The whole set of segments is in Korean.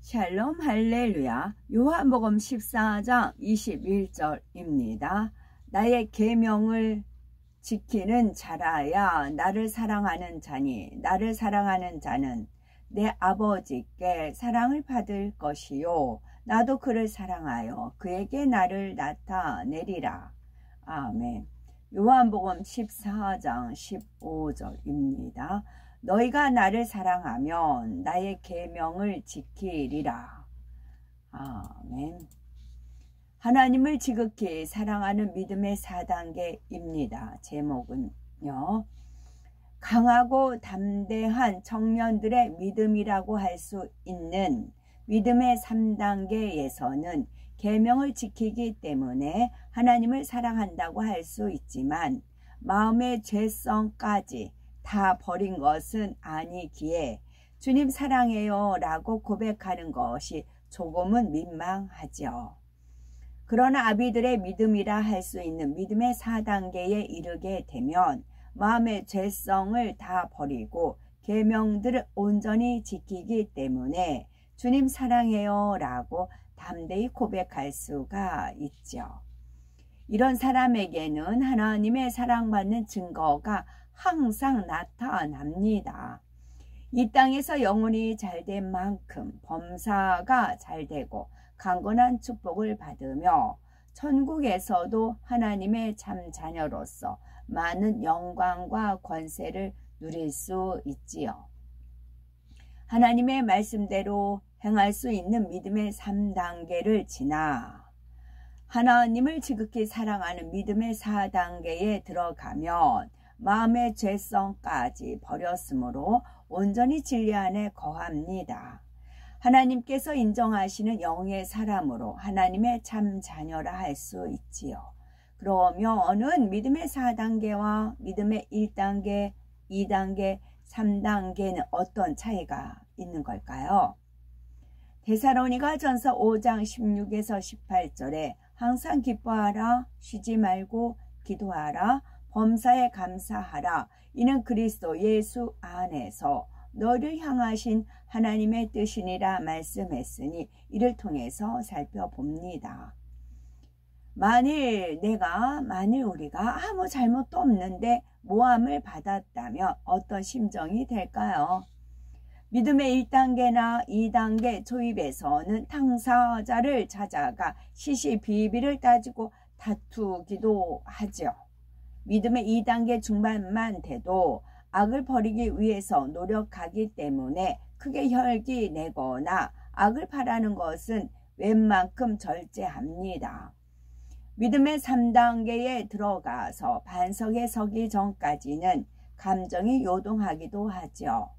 샬롬 할렐루야. 요한복음 14장 21절입니다. 나의 계명을 지키는 자라야 나를 사랑하는 자니 나를 사랑하는 자는 내 아버지께 사랑을 받을 것이요 나도 그를 사랑하여 그에게 나를 나타내리라. 아멘. 요한복음 14장 15절입니다. 너희가 나를 사랑하면 나의 계명을 지키리라. 아멘. 하나님을 지극히 사랑하는 믿음의 4단계입니다. 제목은요. 강하고 담대한 청년들의 믿음이라고 할 수 있는 믿음의 3단계에서는 계명을 지키기 때문에 하나님을 사랑한다고 할 수 있지만 마음의 죄성까지 다 버린 것은 아니기에 주님 사랑해요 라고 고백하는 것이 조금은 민망하죠. 그러나 아비들의 믿음이라 할 수 있는 믿음의 4단계에 이르게 되면 마음의 죄성을 다 버리고 계명들을 온전히 지키기 때문에 주님 사랑해요 라고 담대히 고백할 수가 있죠. 이런 사람에게는 하나님의 사랑받는 증거가 항상 나타납니다. 이 땅에서 영혼이 잘된 만큼 범사가 잘되고 강건한 축복을 받으며 천국에서도 하나님의 참 자녀로서 많은 영광과 권세를 누릴 수 있지요. 하나님의 말씀대로 행할 수 있는 믿음의 3단계를 지나 하나님을 지극히 사랑하는 믿음의 4단계에 들어가면 마음의 죄성까지 버렸으므로 온전히 진리 안에 거합니다. 하나님께서 인정하시는 영의 사람으로 하나님의 참 자녀라 할 수 있지요. 그러면은 믿음의 4단계와 믿음의 1단계, 2단계, 3단계는 어떤 차이가 있는 걸까요? 데살로니가전서 5장 16에서 18절에 항상 기뻐하라, 쉬지 말고 기도하라, 범사에 감사하라. 이는 그리스도 예수 안에서 너를 향하신 하나님의 뜻이니라 말씀했으니 이를 통해서 살펴봅니다. 만일 우리가 아무 잘못도 없는데 모함을 받았다면 어떤 심정이 될까요? 믿음의 1단계나 2단계 초입에서는 당사자를 찾아가 시시비비를 따지고 다투기도 하죠. 믿음의 2단계 중반만 돼도 악을 버리기 위해서 노력하기 때문에 크게 혈기 내거나 악을 바라는 것은 웬만큼 절제합니다. 믿음의 3단계에 들어가서 반석에 서기 전까지는 감정이 요동하기도 하죠.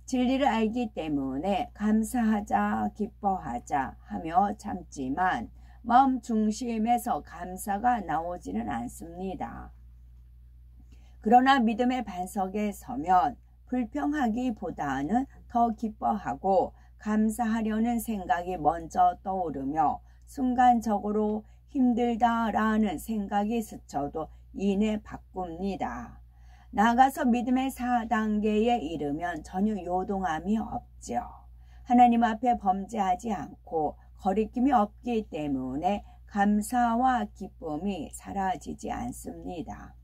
진리를 알기 때문에 감사하자, 기뻐하자 하며 참지만 마음 중심에서 감사가 나오지는 않습니다. 그러나 믿음의 반석에 서면 불평하기보다는 더 기뻐하고 감사하려는 생각이 먼저 떠오르며 순간적으로 힘들다라는 생각이 스쳐도 이내 바꿉니다. 나아가서 믿음의 4단계에 이르면 전혀 요동함이 없죠. 하나님 앞에 범죄하지 않고 거리낌이 없기 때문에 감사와 기쁨이 사라지지 않습니다.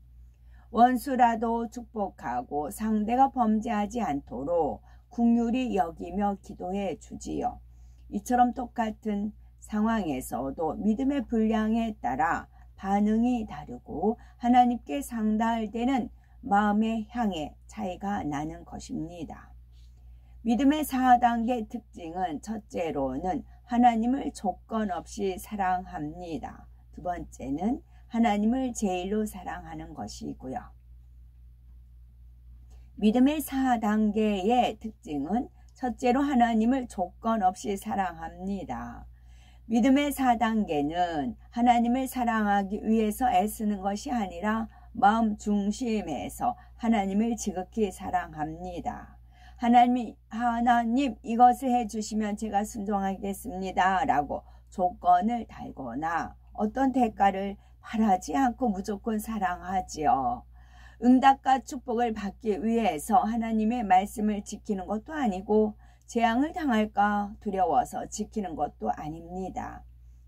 원수라도 축복하고 상대가 범죄하지 않도록 긍휼히 여기며 기도해 주지요. 이처럼 똑같은 상황에서도 믿음의 분량에 따라 반응이 다르고 하나님께 상달할 때는 마음의 향에 차이가 나는 것입니다. 믿음의 4단계 특징은 첫째로는 하나님을 조건 없이 사랑합니다. 두 번째는 하나님을 제일로 사랑하는 것이고요. 믿음의 4단계의 특징은 첫째로 하나님을 조건 없이 사랑합니다. 믿음의 4단계는 하나님을 사랑하기 위해서 애쓰는 것이 아니라 마음 중심에서 하나님을 지극히 사랑합니다. 하나님 이것을 해주시면 제가 순종하겠습니다 라고 조건을 달거나 어떤 대가를 바라지 않고 무조건 사랑하지요. 응답과 축복을 받기 위해서 하나님의 말씀을 지키는 것도 아니고 재앙을 당할까 두려워서 지키는 것도 아닙니다.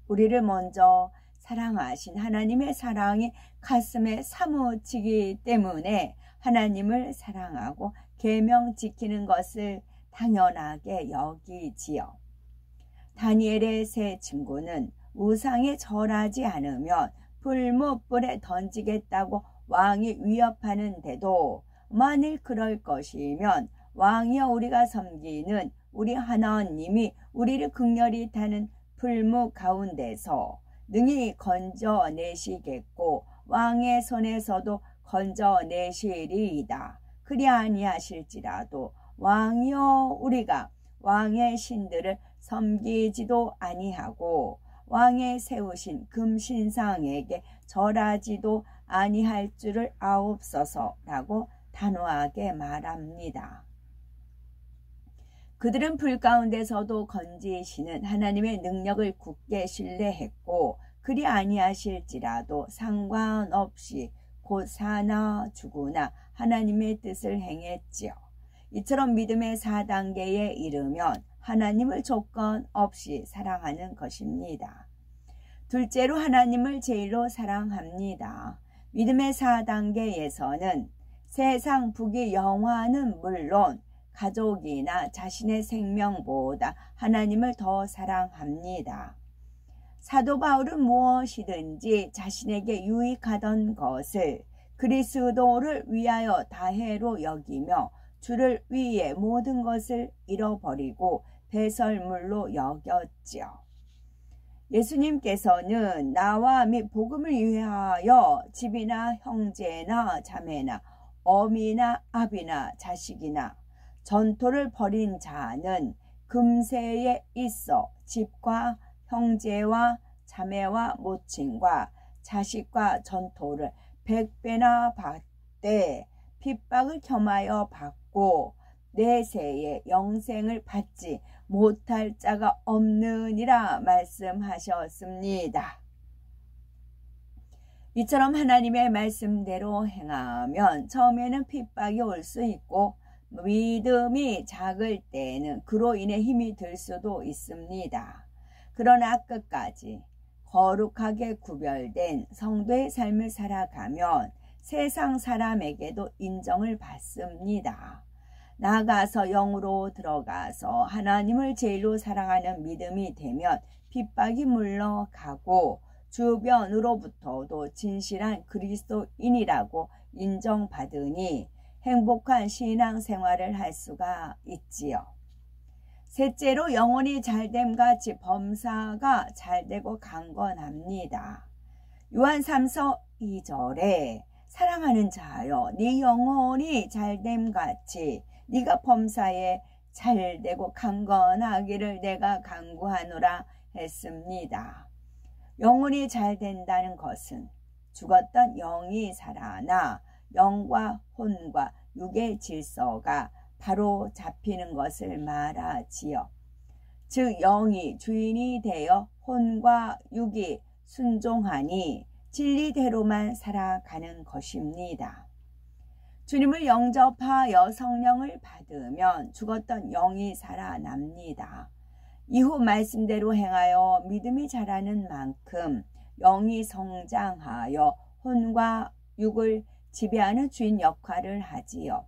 우리를 먼저 사랑하신 하나님의 사랑이 가슴에 사무치기 때문에 하나님을 사랑하고 계명 지키는 것을 당연하게 여기지요. 다니엘의 세 친구는 우상에 절하지 않으면 불못불에 던지겠다고 왕이 위협하는데도 만일 그럴 것이면 왕이여 우리가 섬기는 우리 하나님이 우리를 극렬히 타는 불못 가운데서 능히 건져내시겠고 왕의 손에서도 건져내시리이다. 그리 아니하실지라도 왕이여 우리가 왕의 신들을 섬기지도 아니하고 왕의 세우신 금신상에게 절하지도 아니할 줄을 아옵소서라고 단호하게 말합니다. 그들은 불 가운데서도 건지시는 하나님의 능력을 굳게 신뢰했고 그리 아니하실지라도 상관없이 곧 사나 죽으나 하나님의 뜻을 행했지요. 이처럼 믿음의 4단계에 이르면 하나님을 조건 없이 사랑하는 것입니다. 둘째로 하나님을 제일로 사랑합니다. 믿음의 4단계에서는 세상 부귀 영화는 물론 가족이나 자신의 생명보다 하나님을 더 사랑합니다. 사도 바울은 무엇이든지 자신에게 유익하던 것을 그리스도를 위하여 다해로 여기며 주를 위해 모든 것을 잃어버리고 배설물로 여겼지요. 예수님께서는 나와 및 복음을 위하여 집이나 형제나 자매나 어미나 아비나 자식이나 전토를 벌인 자는 금세에 있어 집과 형제와 자매와 모친과 자식과 전토를 100배나 받되 핍박을 겸하여 받고 내세에 영생을 받지 못할 자가 없느니라 말씀하셨습니다. 이처럼 하나님의 말씀대로 행하면 처음에는 핍박이 올 수 있고 믿음이 작을 때에는 그로 인해 힘이 들 수도 있습니다. 그러나 끝까지 거룩하게 구별된 성도의 삶을 살아가면 세상 사람에게도 인정을 받습니다. 나아가서 영으로 들어가서 하나님을 제일로 사랑하는 믿음이 되면 핍박이 물러가고 주변으로부터도 진실한 그리스도인이라고 인정받으니 행복한 신앙생활을 할 수가 있지요. 셋째로 영혼이 잘됨같이 범사가 잘되고 강건합니다. 요한 3서 2절에 사랑하는 자여 네 영혼이 잘됨같이 네가 범사에 잘되고 강건하기를 내가 간구하노라 했습니다. 영혼이 잘된다는 것은 죽었던 영이 살아나 영과 혼과 육의 질서가 바로 잡히는 것을 말하지요. 즉 영이 주인이 되어 혼과 육이 순종하니 진리대로만 살아가는 것입니다. 주님을 영접하여 성령을 받으면 죽었던 영이 살아납니다. 이후 말씀대로 행하여 믿음이 자라는 만큼 영이 성장하여 혼과 육을 지배하는 주인 역할을 하지요.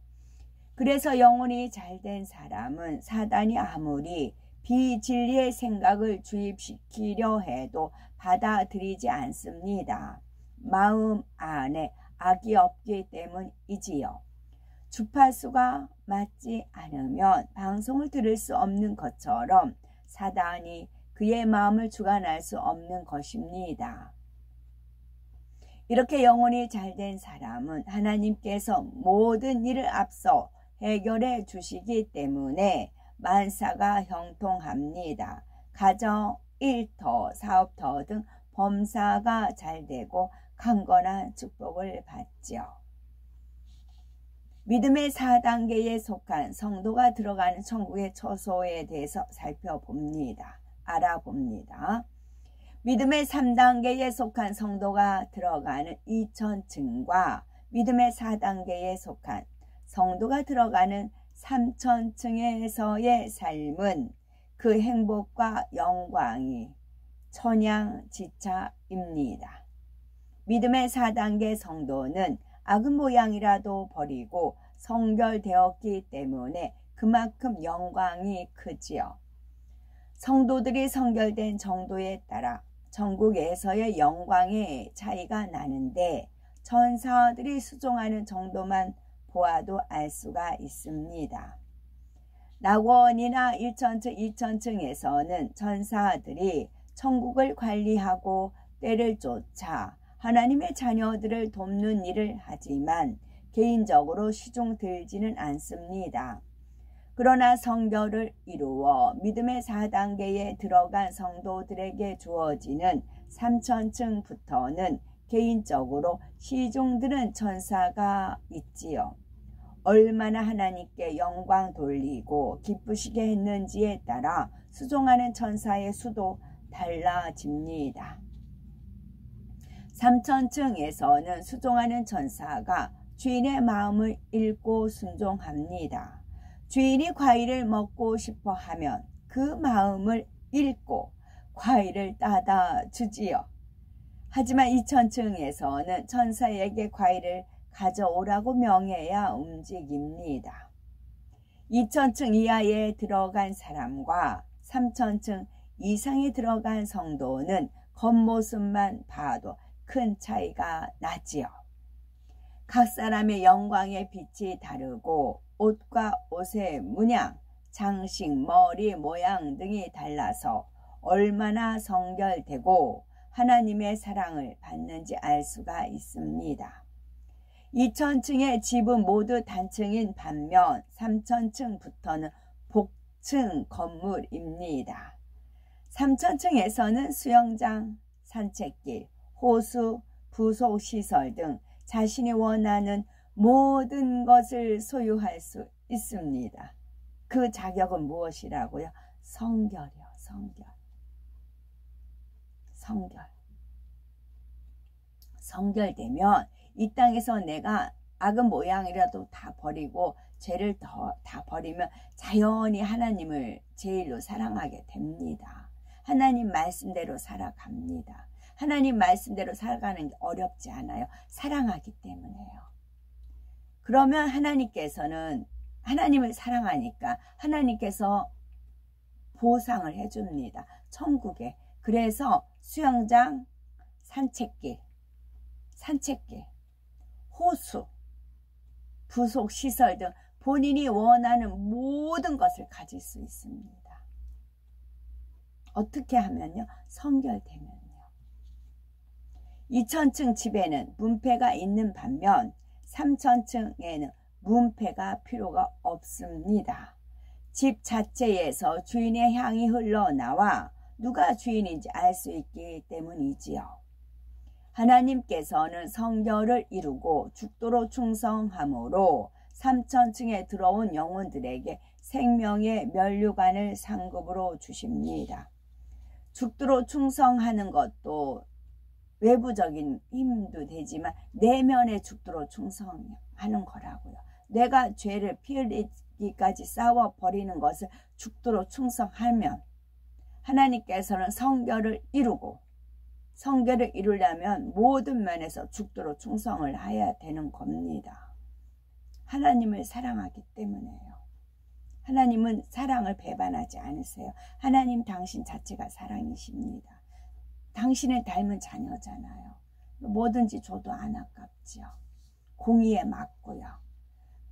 그래서 영혼이 잘된 사람은 사단이 아무리 비진리의 생각을 주입시키려 해도 받아들이지 않습니다. 마음 안에 악이 없기 때문이지요. 주파수가 맞지 않으면 방송을 들을 수 없는 것처럼 사단이 그의 마음을 주관할 수 없는 것입니다. 이렇게 영혼이 잘된 사람은 하나님께서 모든 일을 앞서 해결해 주시기 때문에 만사가 형통합니다. 가정, 일터, 사업터 등 범사가 잘되고 강건한 축복을 받죠. 믿음의 4단계에 속한 성도가 들어가는 천국의 처소에 대해서 알아봅니다. 믿음의 3단계에 속한 성도가 들어가는 2000층과 믿음의 4단계에 속한 성도가 들어가는 삼천층에서의 삶은 그 행복과 영광이 천양지차입니다. 믿음의 4단계 성도는 악은 모양이라도 버리고 성결되었기 때문에 그만큼 영광이 크지요. 성도들이 성결된 정도에 따라 천국에서의 영광의 차이가 나는데 천사들이 수종하는 정도만 보아도 알 수가 있습니다. 낙원이나 1천층, 2천층에서는 천사들이 천국을 관리하고 때를 쫓아 하나님의 자녀들을 돕는 일을 하지만 개인적으로 시중 들지는 않습니다. 그러나 성결을 이루어 믿음의 4단계에 들어간 성도들에게 주어지는 3천층부터는 개인적으로 시중드는 천사가 있지요. 얼마나 하나님께 영광 돌리고 기쁘시게 했는지에 따라 수종하는 천사의 수도 달라집니다. 3천층에서는 수종하는 천사가 주인의 마음을 읽고 순종합니다. 주인이 과일을 먹고 싶어 하면 그 마음을 읽고 과일을 따다 주지요. 하지만 2천층에서는 천사에게 과일을 가져오라고 명해야 움직입니다. 2천층 이하에 들어간 사람과 3천층 이상에 들어간 성도는 겉모습만 봐도 큰 차이가 나지요. 각 사람의 영광의 빛이 다르고 옷과 옷의 문양, 장식, 머리 모양 등이 달라서 얼마나 성결되고 하나님의 사랑을 받는지 알 수가 있습니다. 2천층의 집은 모두 단층인 반면 3천층부터는 복층 건물입니다. 3천층에서는 수영장, 산책길, 호수, 부속시설 등 자신이 원하는 모든 것을 소유할 수 있습니다. 그 자격은 무엇이라고요? 성결이요. 성결. 성결되면 이 땅에서 내가 악은 모양이라도 다 버리고 죄를 다 버리면 자연히 하나님을 제일로 사랑하게 됩니다. 하나님 말씀대로 살아갑니다. 하나님 말씀대로 살아가는 게 어렵지 않아요. 사랑하기 때문에요. 그러면 하나님께서는 하나님을 사랑하니까 하나님께서 보상을 해줍니다. 천국에. 그래서 수영장, 산책길, 호수, 부속시설 등 본인이 원하는 모든 것을 가질 수 있습니다. 어떻게 하면요? 성결되면요. 2천층 집에는 문패가 있는 반면 3천층에는 문패가 필요가 없습니다. 집 자체에서 주인의 향이 흘러나와 누가 주인인지 알 수 있기 때문이지요. 하나님께서는 성결을 이루고 죽도록 충성함으로 3천층에 들어온 영혼들에게 생명의 면류관을 상급으로 주십니다. 죽도록 충성하는 것도 외부적인 힘도 되지만 내면에 죽도록 충성하는 거라고요. 내가 죄를 피 흘리기까지 싸워버리는 것을 죽도록 충성하면 하나님께서는 성결을 이루고 성결을 이루려면 모든 면에서 죽도록 충성을 해야 되는 겁니다. 하나님을 사랑하기 때문에요. 하나님은 사랑을 배반하지 않으세요. 하나님 당신 자체가 사랑이십니다. 당신을 닮은 자녀잖아요. 뭐든지 줘도 안 아깝지요. 공의에 맞고요.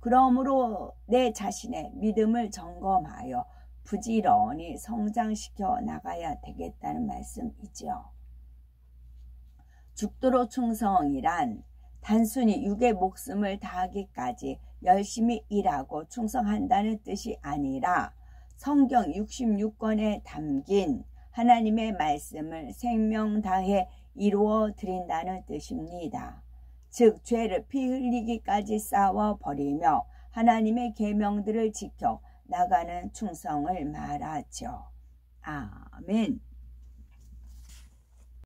그러므로 내 자신의 믿음을 점검하여 부지런히 성장시켜 나가야 되겠다는 말씀이죠. 죽도록 충성이란 단순히 육의 목숨을 다하기까지 열심히 일하고 충성한다는 뜻이 아니라 성경 66권에 담긴 하나님의 말씀을 생명 다해 이루어 드린다는 뜻입니다. 즉 죄를 피 흘리기까지 싸워버리며 하나님의 계명들을 지켜 나가는 충성을 말하죠. 아멘.